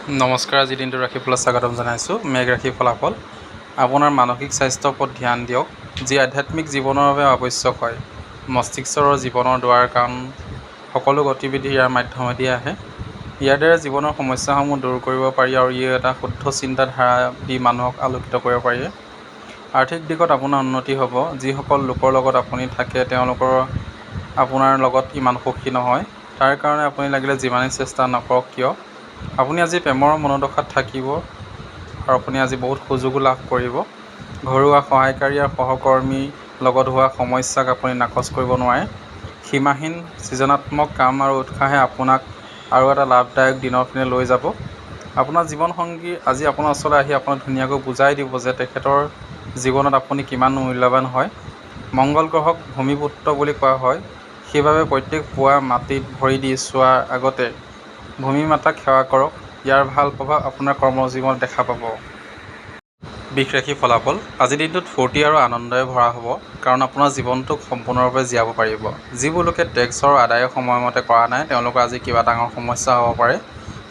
নমস্কাৰ। আজি দিনটো ৰাশিফলত স্বাগতম জনাইছোঁ। মেঘ ৰাশিৰ ফলাফল। আপোনাৰ মানসিক স্বাস্থ্যৰ ওপৰত ধ্যান দিয়ক, যি আধ্যাত্মিক জীৱনৰ বাবে আৱশ্যক হয়। মস্তিষ্কৰ জীৱনৰ দুৱাৰ, কাৰণ সকলো গতিবিধি ইয়াৰ মাধ্যমেদি আহে। ইয়াৰ দ্বাৰা জীৱনৰ সমস্যাসমূহ দূৰ কৰিব পাৰি আৰু ই এটা শুদ্ধ চিন্তাধাৰা দি মানুহক আলোকিত কৰিব পাৰি। আৰ্থিক দিশত আপোনাৰ উন্নতি হ'ব। যিসকল লোকৰ লগত আপুনি থাকে তেওঁলোকৰ আপোনাৰ লগত ইমান সুখী নহয়। তাৰ কাৰণে আপুনি লাগিলে যিমানেই চেষ্টা নকৰক কিয়, আপুনি আজি প্ৰেমৰ মনোদশাত থাকিব আৰু আপুনি আজি বহুত সুযোগো লাভ কৰিব। ঘৰুৱা সহায়কাৰী আৰু সহকৰ্মীৰ লগত হোৱা সমস্যাক আপুনি নাকচ কৰিব নোৱাৰে। সীমাহীন সৃজনাত্মক কাম আৰু উৎসাহে আপোনাক আৰু এটা লাভদায়ক দিনৰ পিনে লৈ যাব। আপোনাৰ জীৱনসংগী আজি আপোনাৰ ওচৰলৈ আহি আপোনাক ধুনীয়াকৈ বুজাই দিব যে তেখেতৰ জীৱনত আপুনি কিমান মূল্যৱান হয়। মংগল গ্ৰহক ভূমিপুত্ৰ বুলি কোৱা হয়, সেইবাবে প্ৰত্যেক পুৱা মাটিত ভৰি দি চোৱাৰ আগতে ভূমি মাতাক সেৱা কৰক। ইয়াৰ ভাল প্ৰভাৱ আপোনাৰ কৰ্মজীৱনত দেখা পাব। বৃষ ৰাশিৰ ফলাফল। আজিৰ দিনটোত ফূৰ্তি আৰু আনন্দৰে ভৰা হ'ব, কাৰণ আপোনাৰ জীৱনটোক সম্পূৰ্ণৰূপে জীয়াব পাৰিব। যিবোৰ লোকে টেক্সৰ আদায় সময়মতে কৰা নাই তেওঁলোকৰ আজি কিবা ডাঙৰ সমস্যা হ'ব পাৰে।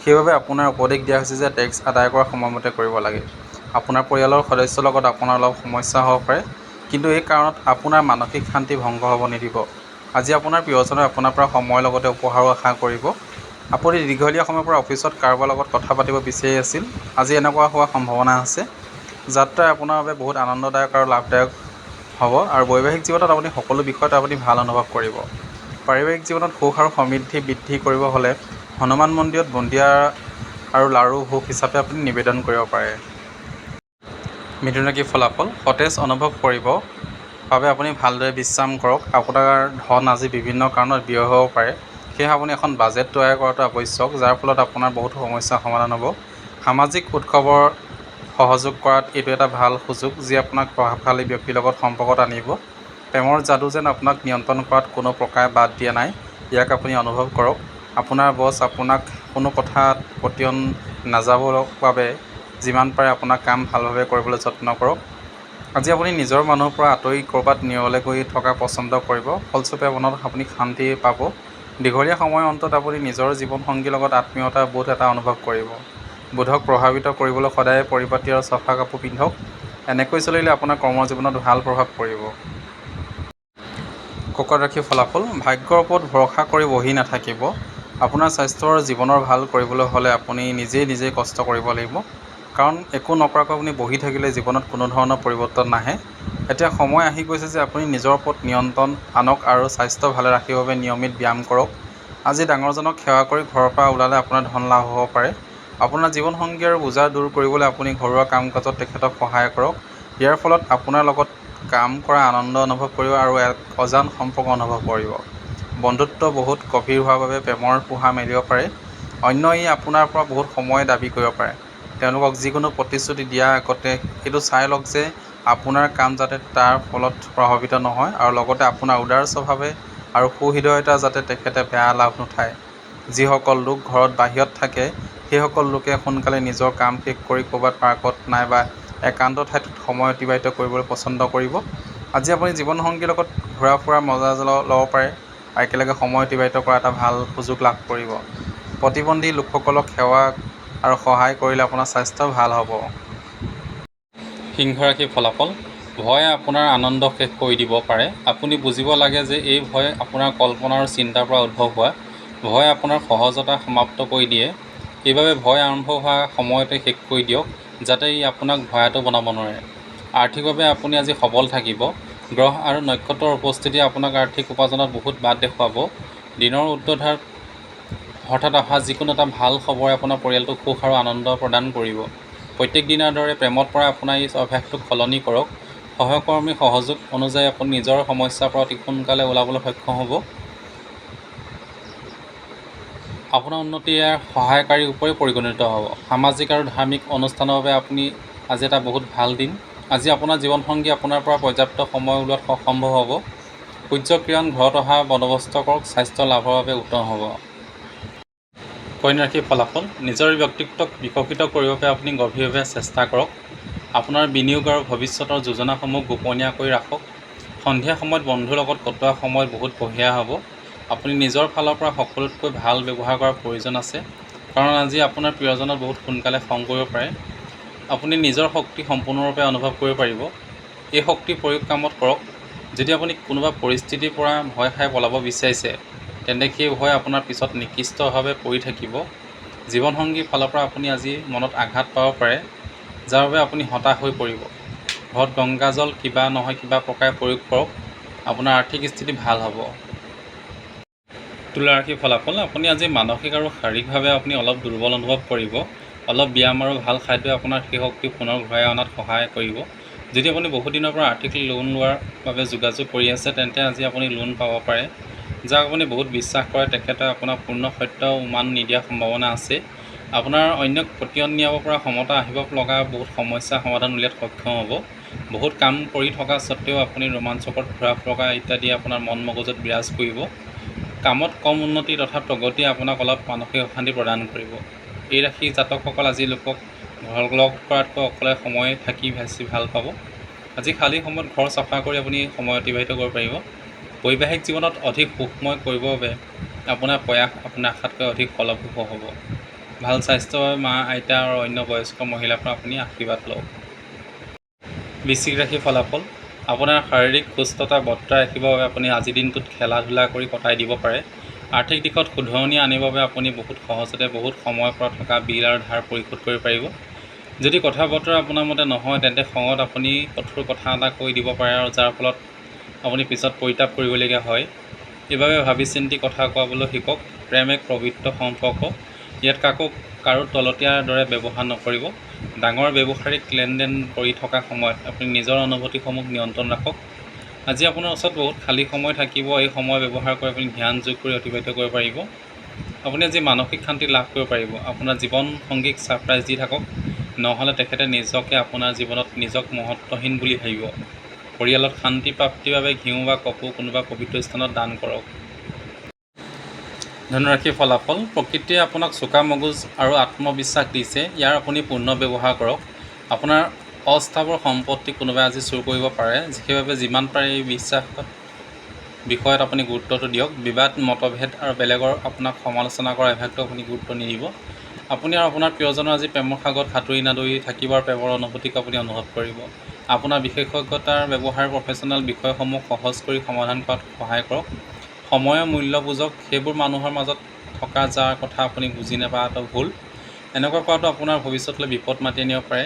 সেইবাবে আপোনাৰ উপদেশ দিয়া হৈছে যে টেক্স আদায় কৰা সময়মতে কৰিব লাগে। আপোনাৰ পৰিয়ালৰ সদস্যৰ লগত আপোনাৰ অলপ সমস্যা হ'ব পাৰে, কিন্তু এই কাৰণত আপোনাৰ মানসিক শান্তি ভংগ হ'ব নিদিব। আজি আপোনাৰ প্ৰিয়জনে আপোনাৰ পৰা সময়ৰ লগতে উপহাৰো আশা কৰিব। আপুনি দীঘলীয়া সময়ৰ পৰা অফিচত কাৰোবাৰ লগত কথা পাতিব বিচাৰি আছিল। আজি এনেকুৱা হোৱাৰ সম্ভাৱনা আছে। যাত্ৰাই আপোনাৰ বাবে বহুত আনন্দদায়ক আৰু লাভদায়ক হ'ব আৰু বৈবাহিক জীৱনত আপুনি সকলো বিষয়ত আপুনি ভাল অনুভৱ কৰিব। পাৰিবাৰিক জীৱনত সুখ আৰু সমৃদ্ধি বৃদ্ধি কৰিব হ'লে হনুমান মন্দিৰত বুন্দিয়া আৰু লাড়ু ভোগ হিচাপে আপুনি নিবেদন কৰিব পাৰে। মিথুন ৰাশিৰ ফলাফল। সতেজ অনুভৱ কৰিব বাবে আপুনি ভালদৰে বিশ্ৰাম কৰক। আপোনাৰ ধন আজি বিভিন্ন কাৰণত ব্যয় হ'ব পাৰে, সেয়েহে আপুনি এখন বাজেট তৈয়াৰ কৰাটো আৱশ্যক, যাৰ ফলত আপোনাৰ বহুতো সমস্যাৰ সমাধান হ'ব। সামাজিক উৎসৱৰ সহযোগ কৰাত এইটো এটা ভাল সুযোগ, যি আপোনাক প্ৰভাৱশালী ব্যক্তিৰ লগত সম্পৰ্কত আনিব। প্ৰেমৰ যাদু যেন আপোনাক নিয়ন্ত্ৰণ কৰাত কোনো প্ৰকাৰে বাদ দিয়া নাই, ইয়াক আপুনি অনুভৱ কৰক। আপোনাৰ বছ আপোনাক কোনো কথাত পতিয়ন নাযাবৰ বাবে যিমান পাৰে আপোনাৰ কাম ভালভাৱে কৰিবলৈ যত্ন কৰক। আজি আপুনি নিজৰ মানুহৰ পৰা আঁতৰি ক'ৰবাত নিৰলে গৈ থকা পচন্দ কৰিব, ফলস্বৰূপে মনত আপুনি শান্তি পাব। দীঘলীয়া সময়ৰ অন্তত আপুনি নিজৰ জীৱনসংগীৰ লগত আত্মীয়তা বোধ এটা অনুভৱ কৰিব। বোধক প্ৰভাৱিত কৰিবলৈ সদায় পৰিপাটি আৰু চফা কাপোৰ পিন্ধক। এনেকৈ চলিলে আপোনাৰ কৰ্মজীৱনত ভাল প্ৰভাৱ পৰিব। কৰ্কট ৰাশিৰ ফলাফল। ভাগ্যৰ ওপৰত ভৰসা কৰি বহি নাথাকিব। আপোনাৰ স্বাস্থ্য আৰু জীৱনৰ ভাল কৰিবলৈ হ'লে আপুনি নিজেই কষ্ট কৰিব লাগিব, কাৰণ একো নকৰাকৈ আপুনি বহি থাকিলে জীৱনত কোনো ধৰণৰ পৰিৱৰ্তন নাহে। এতিয়া সময় আহি গৈছে যে আপুনি নিজৰ ওপৰত নিয়ন্ত্ৰণ আনক আৰু স্বাস্থ্য ভালে ৰাখিবৰ বাবে নিয়মিত ব্যায়াম কৰক। আজি ডাঙৰজনক সেৱা কৰি ঘৰৰ পৰা ওলালে আপোনাৰ ধন লাভ হ'ব পাৰে। আপোনাৰ জীৱনসংগী আৰু বোজা দূৰ কৰিবলৈ আপুনি ঘৰুৱা কাম কাজত তেখেতক সহায় কৰক। ইয়াৰ ফলত আপোনাৰ লগত কাম কৰা আনন্দ অনুভৱ কৰিব আৰু এক অজান সম্পৰ্ক অনুভৱ কৰিব। বন্ধুত্ব বহুত গভীৰ হোৱাৰ বাবে প্ৰেমৰ পোহা মেলিব পাৰে। অন্যই আপোনাৰ পৰা বহুত সময় দাবী কৰিব পাৰে। তেওঁলোকক যিকোনো প্ৰতিশ্ৰুতি দিয়াৰ আগতে এইটো চাই লওক যে আপোনাৰ কাম যাতে তাৰ ফলত প্ৰভাৱিত নহয়, আৰু লগতে আপোনাৰ উদাৰ স্বভাৱে আৰু সুহৃদয়তা যাতে তেখেতে বেয়া লাভ নুঠায়। যিসকল লোক ঘৰত বাহিৰত থাকে সেইসকল লোকে সোনকালে নিজৰ কাম শেষ কৰি ক'ৰবাত পাৰ্কত নাইবা একান্ত ঠাইত সময় অতিবাহিত কৰিবলৈ পচন্দ কৰিব। আজি আপুনি জীৱনসংগীৰ লগত ঘূৰা ফুৰাৰ মজা ল'ব পাৰে আৰু একেলগে সময় অতিবাহিত কৰা এটা ভাল সুযোগ লাভ কৰিব। প্ৰতিবন্ধী লোকসকলক সেৱা আৰু সহায় কৰিলে আপোনাৰ স্বাস্থ্য ভাল হ'ব। সিংহ ৰাশিৰ ফলাফল। ভয়ে আপোনাৰ আনন্দ শেষ কৰি দিব পাৰে। আপুনি বুজিব লাগে যে এই ভয় আপোনাৰ কল্পনা আৰু চিন্তাৰ পৰা উদ্ভৱ হোৱা। ভয় আপোনাৰ সহজতা সমাপ্ত কৰি দিয়ে। সেইবাবে ভয় আৰম্ভ হোৱা সময়তে শেষ কৰি দিয়ক, যাতে ই আপোনাক ভয়াতুৰ বনাব নোৱাৰে। আৰ্থিকভাৱে আপুনি আজি সবল থাকিব। গ্ৰহ আৰু নক্ষত্ৰৰ উপস্থিতিয়ে আপোনাক আৰ্থিক উপাৰ্জনত বহুত বাট দেখুৱাব। দিনৰ উত্তৰভাগত হঠাৎ অহা যিকোনো এটা ভাল খবৰে আপোনাৰ পৰিয়ালটোক সুখ আৰু আনন্দ প্ৰদান কৰিব। প্ৰত্যেক দিনাৰ দৰে প্ৰেমত পৰা আপোনাৰ এই অভ্যাসটোক সলনি কৰক। সহকৰ্মীৰ সহযোগ অনুযায়ী আপুনি নিজৰ সমস্যাৰ পৰা অতি সোনকালে ওলাবলৈ সক্ষম হ'ব। আপোনাৰ উন্নতি ইয়াৰ সহায়কাৰীৰ ৰূপে পৰিগণিত হ'ব। সামাজিক আৰু ধাৰ্মিক অনুষ্ঠানৰ বাবে আপুনি আজি এটা বহুত ভাল দিন। আজি আপোনাৰ জীৱনসংগী আপোনাৰ পৰা পৰ্যাপ্ত সময় উলিওৱাত সম্ভৱ হ'ব। সূৰ্য কিৰণ ঘৰত অহা বন্দোবস্ত কৰক, স্বাস্থ্য লাভৰ বাবে উত্তম হ'ব। কন্যা ৰাশিৰ ফলাফল। নিজৰ ব্যক্তিত্বক বিকশিত কৰিবৰ বাবে আপুনি গভীৰভাৱে চেষ্টা কৰক। আপোনাৰ বিনিয়োগ আৰু ভৱিষ্যতৰ যোজনাসমূহ গোপনীয় কৰি ৰাখক। সন্ধিয়া সময়ত বন্ধুৰ লগত কটোৱা সময় বহুত বঢ়িয়া হ'ব। আপুনি নিজৰ ফালৰ পৰা সকলোতকৈ ভাল ব্যৱহাৰ কৰাৰ প্ৰয়োজন আছে। কাৰণ আজি আপোনাৰ প্ৰিয়জনত বহুত সোনকালে খং কৰিব পাৰে। আপুনি নিজৰ শক্তি সম্পূৰ্ণৰূপে অনুভৱ কৰিব পাৰিব। এই শক্তি প্ৰয়োগ কামত কৰক। যদি আপুনি কোনোবা পৰিস্থিতিৰ পৰা ভয় খাই পলাব বিচাৰিছে, তেন্তে সেই ভয় আপোনাৰ পিছত নিকৃষ্টভাৱে পৰি থাকিব। জীৱনসংগীৰ ফালৰ পৰা আপুনি আজি মনত আঘাত পাব পাৰে, যাৰ বাবে আপুনি হতাশ হৈ পৰিব। ঘৰত গংগাজল কিবা নহয় কিবা প্ৰকাৰে প্ৰয়োগ কৰক, আপোনাৰ আৰ্থিক স্থিতি ভাল হ'ব। তুলা ৰাশিৰ ফলাফল, আপুনি আজি মানসিক আৰু শাৰীৰিকভাৱে আপুনি অলপ দুৰ্বল অনুভৱ কৰিব। অলপ ব্যায়াম আৰু ভাল খাদ্যই আপোনাৰ সেই শক্তি পুনৰ ঘূৰাই অনাত সহায় কৰিব। যদি আপুনি বহুদিনৰ পৰা আৰ্থিক লোন লোৱাৰ বাবে যোগাযোগ কৰি আছে, তেন্তে আজি আপুনি লোন পাব পাৰে। যাক আপুনি বহুত বিশ্বাস কৰে, তেখেতে আপোনাক পূৰ্ণ সত্য উমান নিদিয়াৰ সম্ভাৱনা আছে। আপোনাৰ অন্যক পতিয়ন নিয়াব পৰা ক্ষমতা আহিব লগা বহুত সমস্যা সমাধান উলিয়াত সক্ষম হ'ব। বহুত কাম কৰি থকা স্বত্বেও আপুনি ৰোমাঞ্চকত ঘূৰা ফুৰা ইত্যাদি আপোনাৰ মন মগজুত বিৰাজ কৰিব। কামত কম উন্নতি তথা প্ৰগতিয়ে আপোনাক অলপ মানসিক অশান্তি প্ৰদান কৰিব। এই ৰাশিৰ জাতকসকল আজি লোকক ঘৰ লগ কৰাতকৈ অকলে সময় থাকি বেছি ভাল পাব। আজি খালী সময়ত ঘৰ চাফা কৰি আপুনি সময় অতিবাহিত কৰিব পাৰিব। বৈবাহিক জীৱনত অধিক সুখময় কৰিবৰ বাবে আপোনাৰ প্ৰয়াস আপোনাৰ আশাতকৈ অধিক ফলপ্ৰসূ হ'ব। ভাল স্বাস্থ্যৰ বাবে মা, আইতা আৰু অন্য বয়স্ক মহিলাৰ পৰা আপুনি আশীৰ্বাদ লওক। বৃশ্চিক ৰাশিৰ ফলাফল, আপোনাৰ শাৰীৰিক সুস্থতা বৰ্তাই ৰাখিবৰ বাবে আপুনি আজিৰ দিনটোত খেলা ধূলা কৰি কটাই দিব পাৰে। আৰ্থিক দিশত শুধৰণি আনিবৰ বাবে আপুনি বহুত সহজতে বহুত সময়ৰ পৰা থকা বিল আৰু ধাৰ পৰিশোধ কৰিব পাৰিব। যদি কথা বতৰা আপোনাৰ মতে নহয়, তেন্তে খঙত আপুনি কঠোৰ কথা এটা কৈ দিব পাৰে, আৰু যাৰ ফলত আপুনি পিছত পৰিতাপ কৰিবলগীয়া হয়। এইবাবে ভাবি চিন্তি কথা কোৱাবলৈ শিকক। প্ৰেম এক পবিত্ৰ সম্পৰ্ক, ইয়াত কাৰো তলতীয়াৰ দৰে ব্যৱহাৰ নকৰিব। ডাঙৰ ব্যৱসায়িক লেনদেন কৰি থকা সময়ত আপুনি নিজৰ অনুভূতিসমূহ নিয়ন্ত্ৰণ ৰাখক। আজি আপোনাৰ ওচৰত বহুত খালী সময় থাকিব। এই সময় ব্যৱহাৰ কৰি আপুনি ধ্যান যোগ কৰি অতিবাহিত কৰিব পাৰিব। আপুনি আজি মানসিক শান্তি লাভ কৰিব পাৰিব। আপোনাৰ জীৱন সংগীক ছাৰপ্ৰাইজ দি থাকক, নহ'লে তেখেতে নিজকে আপোনাৰ জীৱনত নিজক মহত্বহীন বুলি ভাবিব। পৰিয়ালত শান্তি প্ৰাপ্তিৰ বাবে ঘিউ বা কপৌ কোনোবা পবিত্ৰ স্থানত দান কৰক। ধনুৰাশিৰ ফলাফল, প্ৰকৃতিয়ে আপোনাক চোকা মগজ আৰু আত্মবিশ্বাস দিছে, ইয়াৰ আপুনি পূৰ্ণ ব্যৱহাৰ কৰক। আপোনাৰ অস্থাৱৰ সম্পত্তি কোনোবাই আজি চুৰ কৰিব পাৰে, সেইবাবে যিমান পাৰে এই বিষয়ত আপুনি গুৰুত্বটো দিয়ক। বিবাদ, মতভেদ আৰু বেলেগৰ আপোনাক সমালোচনা কৰা অভ্যাসটো আপুনি গুৰুত্ব নিদিব। আপুনি আৰু আপোনাৰ প্ৰিয়জনৰ আজি প্ৰেমৰ সাগৰত সাঁতুৰি নাদুৰি থাকিব আৰু প্ৰেমৰ অনুভূতিক আপুনি অনুভৱ কৰিব। আপোনাৰ বিশেষজ্ঞতাৰ ব্যৱহাৰ প্ৰফেশ্যনেল বিষয়সমূহ সহজ কৰি সমাধান কৰাত সহায় কৰক। সময়ৰ মূল্য বুজক, সেইবোৰ মানুহৰ মাজত থকা যাৰ কথা আপুনি বুজি নাপাৱাটো ভুল। এনেকুৱা কৰাটো আপোনাৰ ভৱিষ্যতলৈ বিপদ মাতি আনিব পাৰে।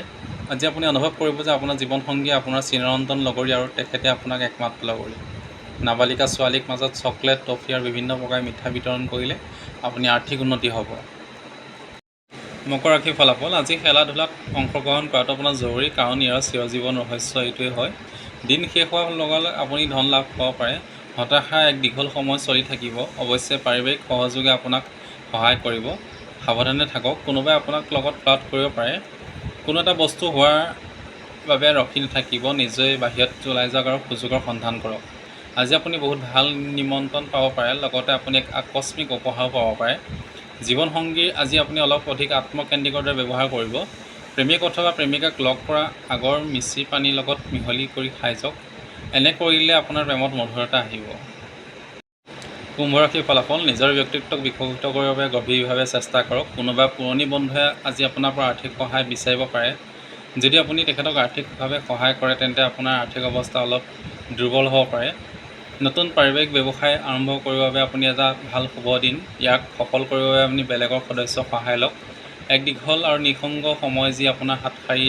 আজি আপুনি অনুভৱ কৰিব যে আপোনাৰ জীৱনসংগীয়ে আপোনাৰ চিৰন্তন লগৰী আৰু তেখেতে আপোনাক একমাত্ৰ লগৰী। নাবালিকা ছোৱালীক মাজত চকলেট, টফি আৰু বিভিন্ন প্ৰকাৰৰ মিঠা বিতৰণ কৰিলে আপুনি আৰ্থিক উন্নতি হ'ব। মকৰ ৰাশিৰ ফলাফল, আজি খেলা ধূলাত অংশগ্ৰহণ কৰাটো আপোনাৰ জৰুৰী, কাৰণ ইয়াৰ চিৰজীৱন ৰহস্য এইটোৱেই হয়। দিন শেষ হোৱাৰ লগে লগে আপুনি ধন লাভ পাব পাৰে। হতাশা এক দীঘল সময় চলি থাকিব। অৱশ্যে পাৰিবাৰিক সহযোগে আপোনাক সহায় কৰিব। সাৱধানে থাকক, কোনোবাই আপোনাক লগত ফ্লাৰ্ট কৰিব পাৰে। কোনো এটা বস্তু হোৱাৰ বাবে ৰখি নাথাকিব, নিজেই বাহিৰত ওলাই যাওক আৰু সুযোগৰ সন্ধান কৰক। আজি আপুনি বহুত ভাল নিমন্ত্ৰণ পাব পাৰে, লগতে আপুনি এক আকস্মিক উপহাৰো পাব পাৰে। জীৱনসংগীৰ আজি আপুনি অলপ অধিক আত্মকেন্দ্ৰিকৰ দৰে ব্যৱহাৰ কৰিব। প্ৰেমিক অথবা প্ৰেমিকাক লগ কৰা আগৰ মিশ্ৰি পানীৰ লগত মিহলি কৰি খাই যাওক। এনে কৰিলে আপোনাৰ প্ৰেমত মধুৰতা আহিব। কুম্ভ ৰাশিৰ ফলাফল, নিজৰ ব্যক্তিত্বক বিকশিত কৰিবৰ বাবে গভীৰভাৱে চেষ্টা কৰক। কোনোবা পুৰণি বন্ধুৱে আজি আপোনাৰ পৰা আৰ্থিক সহায় বিচাৰিব পাৰে। যদি আপুনি তেখেতক আৰ্থিকভাৱে সহায় কৰে, তেন্তে আপোনাৰ আৰ্থিক অৱস্থা অলপ দুৰ্বল হ'ব পাৰে। নতুন পাৰিবাৰিক ব্যৱসায় আৰম্ভ কৰিবৰ বাবে আপুনি এটা ভাল শুভ দিন। ইয়াক সফল কৰিবৰ বাবে আপুনি বেলেগৰ সদস্যৰ সহায় লওক। এক দীঘল আৰু নিঃসংগ সময় যি আপোনাৰ হাত সাৰি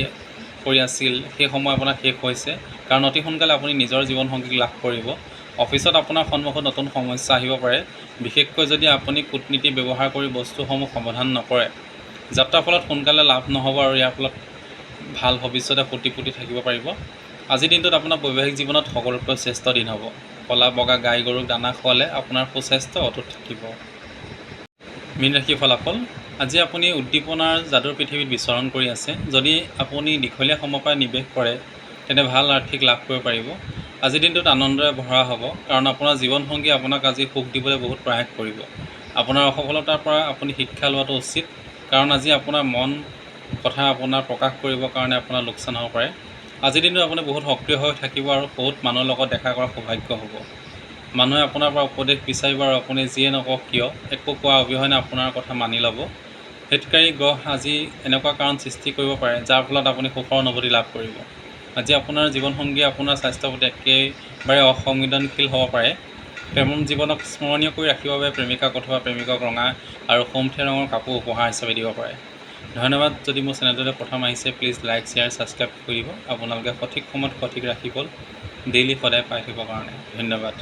পৰি আছিল, সেই সময় আপোনাৰ শেষ হৈছে, কাৰণ অতি সোনকালে আপুনি নিজৰ জীৱনসংগীক লাভ কৰিব। অফিচত আপোনাৰ সন্মুখত নতুন সমস্যা আহিব পাৰে, বিশেষকৈ যদি আপুনি কূটনীতি ব্যৱহাৰ কৰি বস্তুসমূহ সমাধান নকৰে। যাত্ৰাৰ ফলত সোনকালে লাভ নহ'ব আৰু ইয়াৰ ফলত ভাল ভৱিষ্যতে ফুটি থাকিব পাৰিব। আজিৰ দিনটোত আপোনাৰ বৈবাহিক জীৱনত সকলোতকৈ শ্ৰেষ্ঠ দিন হ'ব। ক'লা বগা গাই গৰুক দানা খোৱালে আপোনাৰ সুস্বাস্থ্য অটুট থাকিব। মীন ৰাশিৰ ফলাফল, আজি আপুনি উদ্দীপনাৰ যাদুৰ পৃথিৱীত বিচৰণ কৰি আছে। যদি আপুনি দীঘলীয়া সময়ৰ পৰা নিৱেশ কৰে, তেন্তে ভাল আৰ্থিক লাভ কৰিব পাৰিব। আজিৰ দিনটোত আনন্দৰে ভৰা হ'ব, কাৰণ আপোনাৰ জীৱনসংগীয়ে আপোনাক আজি সুখ দিবলৈ বহুত প্ৰয়াস কৰিব। আপোনাৰ অসফলতাৰ পৰা আপুনি শিক্ষা লোৱাটো উচিত, কাৰণ আজি আপোনাৰ মন কথা আপোনাৰ প্ৰকাশ কৰিবৰ কাৰণে আপোনাৰ লোকচান হ'ব পাৰে। আজিৰ দিনটোত আপুনি বহুত সক্ৰিয় হৈ থাকিব আৰু বহুত মানুহৰ লগত দেখা কৰাৰ সৌভাগ্য হ'ব। মানুহে আপোনাৰ পৰা উপদেশ বিচাৰিব আৰু আপুনি যিয়ে নকওক কিয় একো কোৱা অবিহনে আপোনাৰ কথা মানি ল'ব। হিতকাৰী গ্ৰহ আজি এনেকুৱা কাৰণ সৃষ্টি কৰিব পাৰে যাৰ ফলত আপুনি সুখৰ অনুভূতি লাভ কৰিব। আজি আপোনাৰ জীৱনসংগীয়ে আপোনাৰ স্বাস্থ্যৰ প্ৰতি একেবাৰে অসংবেদনশীল হ'ব পাৰে। প্ৰেম জীৱনক স্মৰণীয় কৰি ৰাখিবৰ বাবে প্ৰেমিকাক অথবা প্ৰেমিকক ৰঙা আৰু সোমথিয়া ৰঙৰ কাপোৰ উপহাৰ হিচাপে দিব পাৰে। ধন্যবাদ। যদি মোৰ চেনেলটোলৈ প্ৰথম আহিছে প্লিজ লাইক শ্বেয়াৰ ছাবস্ক্ৰাইব কৰি দিব। আপোনালোকে সঠিক সময়ত সঠিক ৰাশিফল ডেইলি সদায় পাই থাকিবৰ কাৰণে ধন্যবাদ।